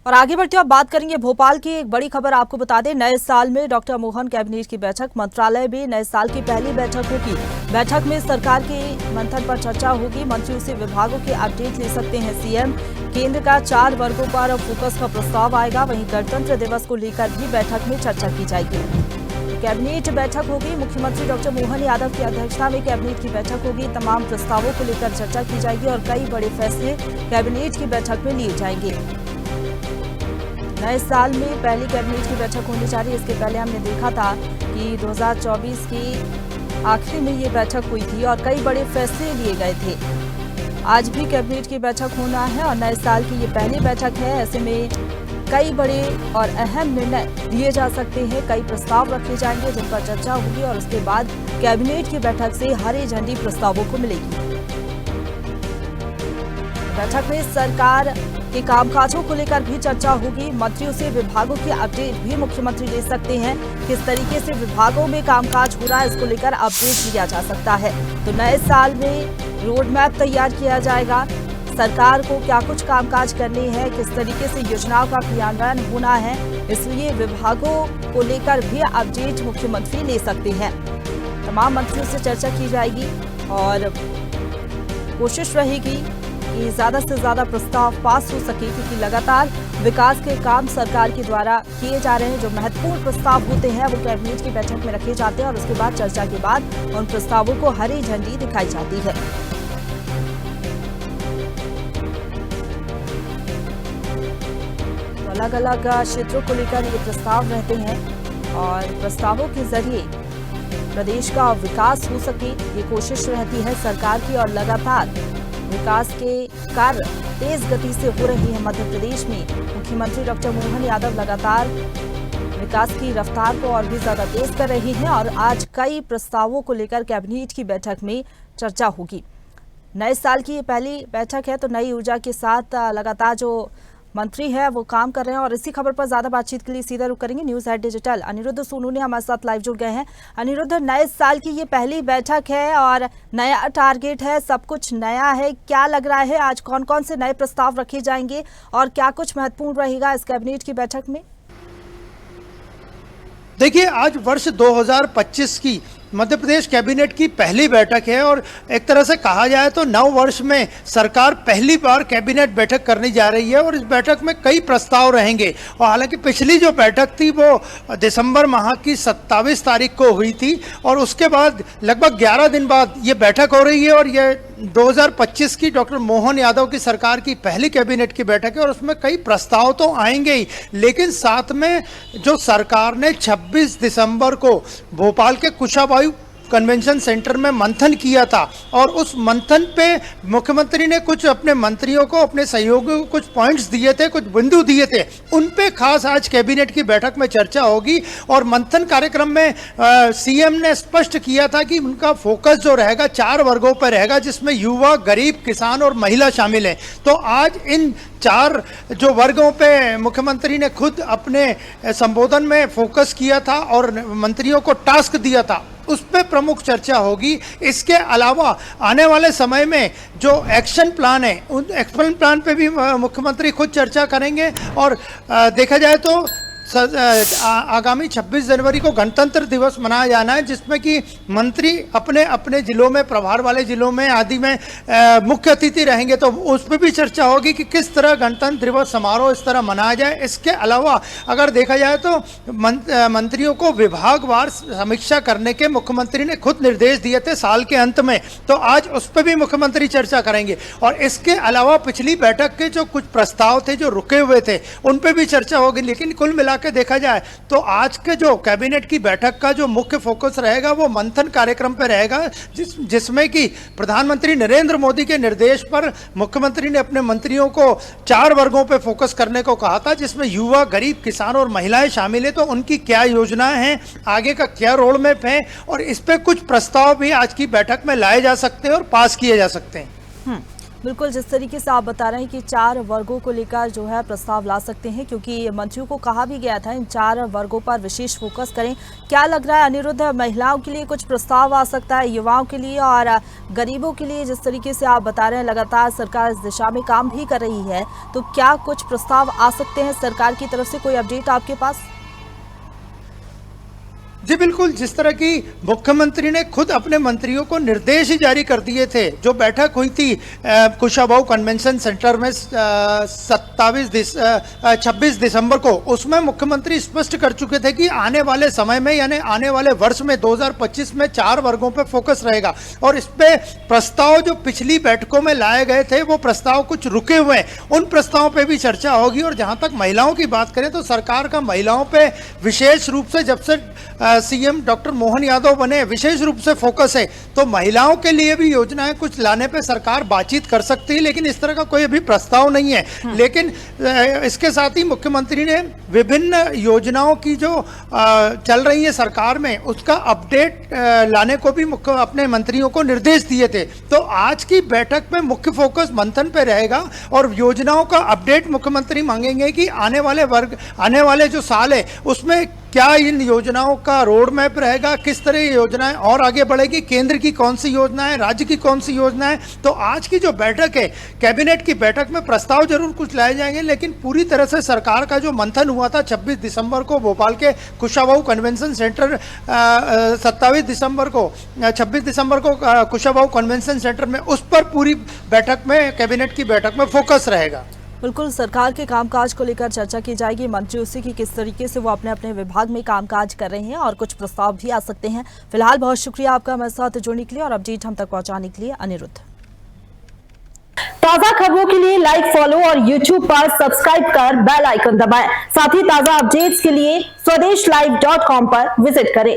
और आगे बढ़ते हुए बात करेंगे भोपाल की एक बड़ी खबर। आपको बता दें, नए साल में डॉक्टर मोहन कैबिनेट की बैठक, मंत्रालय में नए साल की पहली बैठक होगी। बैठक में सरकार के मंथन पर चर्चा होगी। मंत्रियों से विभागों के अपडेट ले सकते हैं सीएम। केंद्र का 4 वर्गों पर फोकस का प्रस्ताव आएगा। वहीं गणतंत्र दिवस को लेकर भी बैठक में चर्चा की जाएगी। कैबिनेट बैठक होगी। मुख्यमंत्री डॉक्टर मोहन यादव की अध्यक्षता में कैबिनेट की बैठक होगी। तमाम प्रस्तावों को लेकर चर्चा की जाएगी और कई बड़े फैसले कैबिनेट की बैठक में लिए जाएंगे। नए साल में पहली कैबिनेट की बैठक होनी जा रही है। इसके पहले हमने देखा था कि 2024 की आखिरी में ये बैठक हुई थी और कई बड़े फैसले लिए गए थे। आज भी कैबिनेट की बैठक होना है और नए साल की ये पहली बैठक है। ऐसे में कई बड़े और अहम निर्णय लिए जा सकते हैं। कई प्रस्ताव रखे जाएंगे जिन पर चर्चा होगी और उसके बाद कैबिनेट की बैठक से हरी झंडी प्रस्तावों को मिलेगी। बैठक में सरकार के कामकाजों को लेकर भी चर्चा होगी। मंत्रियों से विभागों की अपडेट भी मुख्यमंत्री ले सकते हैं। किस तरीके से विभागों में कामकाज हो रहा है, इसको लेकर अपडेट लिया जा सकता है। तो नए साल में रोड मैप तैयार किया जाएगा। सरकार को क्या कुछ कामकाज करने हैं, किस तरीके से योजनाओं का क्रियान्वयन होना है, इसलिए विभागों को लेकर भी अपडेट मुख्यमंत्री ले सकते हैं। तमाम मंत्रियों से चर्चा की जाएगी और कोशिश रहेगी कि ज्यादा से ज्यादा प्रस्ताव पास हो सके, क्योंकि लगातार विकास के काम सरकार के द्वारा किए जा रहे हैं। जो महत्वपूर्ण प्रस्ताव होते हैं वो कैबिनेट की बैठक में रखे जाते हैं और उसके बाद चर्चा के बाद उन प्रस्तावों को हरी झंडी दिखाई जाती है। तो अलग अलग क्षेत्रों को लेकर ये प्रस्ताव रहते हैं और प्रस्तावों के जरिए प्रदेश का विकास हो सके, ये कोशिश रहती है सरकार की। और लगातार विकास के कार्य तेज गति से हो रही है मध्य प्रदेश में। मुख्यमंत्री डॉक्टर मोहन यादव लगातार विकास की रफ्तार को और भी ज्यादा तेज कर रहे हैं और आज कई प्रस्तावों को लेकर कैबिनेट की बैठक में चर्चा होगी। नए साल की ये पहली बैठक है तो नई ऊर्जा के साथ लगातार जो मंत्री है वो काम कर रहे हैं। और इसी खबर पर ज्यादा बातचीत के लिए सीधा रुख करेंगे news eight digital. Anirudh Sonu ने हमारे साथ लाइव जुड़ गए हैं। अनिरुद्ध, नए साल की ये पहली बैठक है और नया टारगेट है, सब कुछ नया है। क्या लग रहा है आज कौन कौन से नए प्रस्ताव रखे जाएंगे और क्या कुछ महत्वपूर्ण रहेगा इस कैबिनेट की बैठक में? देखिए, आज वर्ष 2025 की मध्य प्रदेश कैबिनेट की पहली बैठक है और एक तरह से कहा जाए तो नव वर्ष में सरकार पहली बार कैबिनेट बैठक करने जा रही है और इस बैठक में कई प्रस्ताव रहेंगे। और हालांकि पिछली जो बैठक थी वो दिसंबर माह की 27 तारीख को हुई थी और उसके बाद लगभग 11 दिन बाद ये बैठक हो रही है और ये 2025 की डॉक्टर मोहन यादव की सरकार की पहली कैबिनेट की बैठक है और उसमें कई प्रस्ताव तो आएंगे ही, लेकिन साथ में जो सरकार ने 26 दिसंबर को भोपाल के कुशाभाऊ कन्वेंशन सेंटर में मंथन किया था और उस मंथन पे मुख्यमंत्री ने कुछ अपने मंत्रियों को, अपने सहयोगियों को कुछ पॉइंट्स दिए थे, कुछ बिंदु दिए थे, उन पे खास आज कैबिनेट की बैठक में चर्चा होगी। और मंथन कार्यक्रम में सीएम ने स्पष्ट किया था कि उनका फोकस जो रहेगा 4 वर्गों पर रहेगा, जिसमें युवा, गरीब, किसान और महिला शामिल है। तो आज इन 4 जो वर्गों पे मुख्यमंत्री ने खुद अपने संबोधन में फोकस किया था और मंत्रियों को टास्क दिया था, उस पर प्रमुख चर्चा होगी। इसके अलावा आने वाले समय में जो एक्शन प्लान है, उन एक्शन प्लान पे भी मुख्यमंत्री खुद चर्चा करेंगे। और देखा जाए तो आगामी 26 जनवरी को गणतंत्र दिवस मनाया जाना है, जिसमें कि मंत्री अपने अपने जिलों में, प्रभार वाले जिलों में आदि में मुख्य अतिथि रहेंगे। तो उस पर भी चर्चा होगी कि किस तरह गणतंत्र दिवस समारोह इस तरह मनाया जाए। इसके अलावा अगर देखा जाए तो मंत्रियों को विभागवार समीक्षा करने के मुख्यमंत्री ने खुद निर्देश दिए थे साल के अंत में, तो आज उस पर भी मुख्यमंत्री चर्चा करेंगे। और इसके अलावा पिछली बैठक के जो कुछ प्रस्ताव थे जो रुके हुए थे, उन पर भी चर्चा होगी। लेकिन कुल मिला के देखा जाए तो आज के जो कैबिनेट की बैठक का जो मुख्य फोकस रहेगा वो मंथन कार्यक्रम पे रहेगा, जिसमें कि प्रधानमंत्री नरेंद्र मोदी के निर्देश पर मुख्यमंत्री ने अपने मंत्रियों को 4 वर्गों पे फोकस करने को कहा था, जिसमें युवा, गरीब, किसान और महिलाएं शामिल है। तो उनकी क्या योजनाएं हैं, आगे का क्या रोड मैप है, और इस पे कुछ प्रस्ताव भी आज की बैठक में लाए जा सकते हैं और पास किए जा सकते हैं। बिल्कुल, जिस तरीके से आप बता रहे हैं कि 4 वर्गों को लेकर जो है प्रस्ताव ला सकते हैं, क्योंकि मंत्रियों को कहा भी गया था इन 4 वर्गों पर विशेष फोकस करें। क्या लग रहा है अनिरुद्ध, महिलाओं के लिए कुछ प्रस्ताव आ सकता है, युवाओं के लिए और गरीबों के लिए? जिस तरीके से आप बता रहे हैं लगातार सरकार इस दिशा में काम भी कर रही है, तो क्या कुछ प्रस्ताव आ सकते हैं सरकार की तरफ से? कोई अपडेट आपके पास? जी बिल्कुल, जिस तरह की मुख्यमंत्री ने खुद अपने मंत्रियों को निर्देश ही जारी कर दिए थे। जो बैठक हुई थी कुशाभाऊ कन्वेंशन सेंटर में 26 दिसंबर को, उसमें मुख्यमंत्री स्पष्ट कर चुके थे कि आने वाले समय में यानी आने वाले वर्ष में 2025 में 4 वर्गों पर फोकस रहेगा। और इस पे प्रस्ताव जो पिछली बैठकों में लाए गए थे वो प्रस्ताव कुछ रुके हुए हैं, उन प्रस्तावों पे भी चर्चा होगी। और जहां तक महिलाओं की बात करें तो सरकार का महिलाओं पे विशेष रूप से जब से सीएम डॉक्टर मोहन यादव बने विशेष रूप से फोकस है। तो महिलाओं के लिए भी योजनाएं कुछ लाने पे सरकार बातचीत कर सकती है, लेकिन इस तरह का कोई अभी प्रस्ताव नहीं है। लेकिन इसके साथ ही मुख्यमंत्री ने विभिन्न योजनाओं की जो चल रही है सरकार में उसका अपडेट लाने को भी अपने मंत्रियों को निर्देश दिए थे। तो आज की बैठक में मुख्य फोकस मंथन पे रहेगा और योजनाओं का अपडेट मुख्यमंत्री मांगेंगे कि आने वाले जो साल है उसमें क्या इन योजनाओं का रोड मैप रहेगा, किस तरह ये योजनाएं और आगे बढ़ेगी, केंद्र की कौन सी योजनाएं, राज्य की कौन सी योजनाएं। तो आज की जो बैठक है कैबिनेट की बैठक में प्रस्ताव जरूर कुछ लाए जाएंगे, लेकिन पूरी तरह से सरकार का जो मंथन हुआ था 26 दिसंबर को भोपाल के कुशाभाऊ कन्वेंशन सेंटर, 26 दिसंबर को कुशाभाऊ कन्वेंशन सेंटर में, उस पर पूरी बैठक में कैबिनेट की बैठक में फोकस रहेगा। बिल्कुल, सरकार के कामकाज को लेकर चर्चा की जाएगी मंत्रियों से कि किस तरीके से वो अपने अपने विभाग में कामकाज कर रहे हैं और कुछ प्रस्ताव भी आ सकते हैं। फिलहाल बहुत शुक्रिया आपका हमारे साथ जुड़ने के लिए और अपडेट हम तक पहुंचाने के लिए, अनिरुद्ध। ताजा खबरों के लिए लाइक, फॉलो और YouTube पर सब्सक्राइब कर बेल आइकन दबाएं। साथ ही ताजा अपडेट्स के लिए स्वदेशलाइव.com पर विजिट करें।